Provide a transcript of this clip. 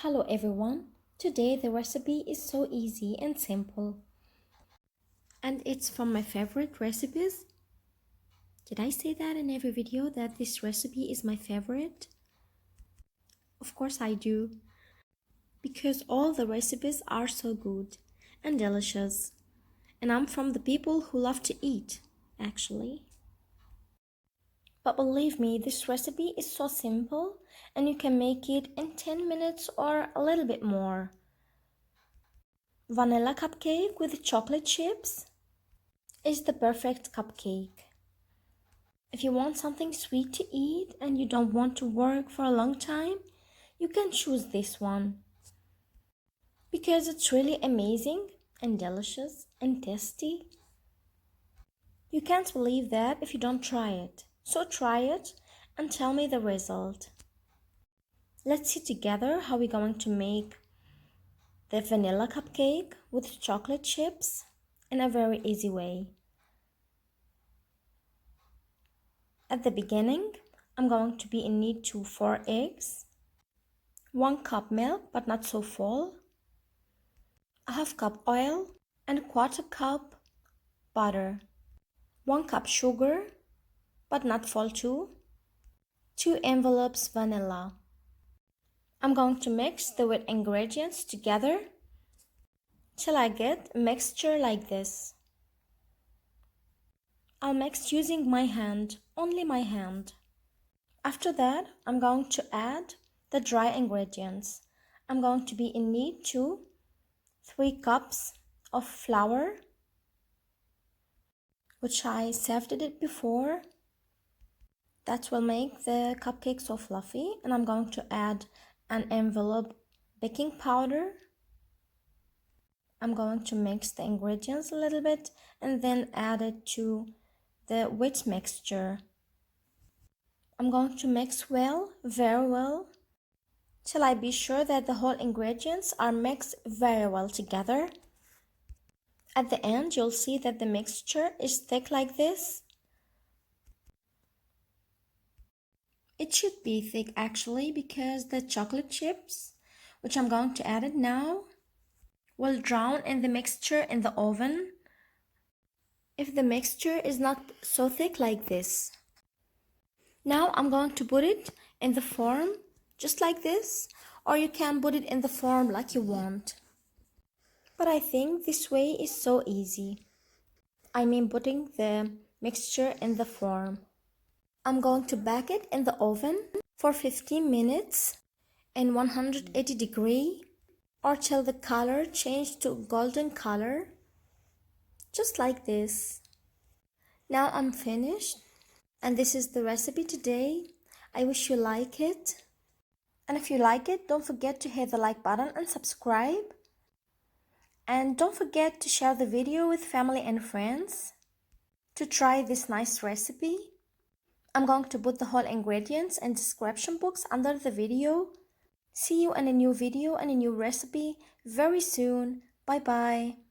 Hello everyone. Today the recipe is so easy and simple. And it's from my favorite recipes. Did I say that in every video that this recipe is my favorite? Of course I do. Because all the recipes are so good and delicious. And I'm from the people who love to eat, actually. But believe me, this recipe is so simple and you can make it in 10 minutes or a little bit more. Vanilla cupcake with chocolate chips is the perfect cupcake. If you want something sweet to eat and you don't want to work for a long time, you can choose this one. Because it's really amazing and delicious and tasty. You can't believe that if you don't try it. So try it and tell me the result. Let's see together how we're going to make the vanilla cupcake with chocolate chips in a very easy way. At the beginning, I'm going to be in need to 4 eggs, 1 cup milk but not so full, a half cup oil and a quarter cup butter, 1 cup sugar but not full too, 2 envelopes vanilla. I'm going to mix the wet ingredients together till I get a mixture like this. I'll mix using my hand, only my hand. After that, I'm going to add the dry ingredients. I'm going to be in need to 3 cups of flour, which I sifted it before. That will make the cupcake so fluffy. And I'm going to add an envelope baking powder. I'm going to mix the ingredients a little bit and then add it to the wet mixture. I'm going to mix well, very well, till I be sure that the whole ingredients are mixed very well together. At the end, you'll see that the mixture is thick like this. It should be thick actually because the chocolate chips, which I'm going to add it now, will drown in the mixture in the oven if the mixture is not so thick like this. Now I'm going to put it in the form just like this, or you can put it in the form like you want. But I think this way is so easy. I mean putting the mixture in the form. I'm going to bake it in the oven for 15 minutes in 180 degrees or till the color changes to golden color, just like this. Now I'm finished and this is the recipe today. I wish you like it. And if you like it, don't forget to hit the like button and subscribe. And don't forget to share the video with family and friends to try this nice recipe. I'm going to put the whole ingredients in description box under the video. See you in a new video and a new recipe very soon. Bye bye.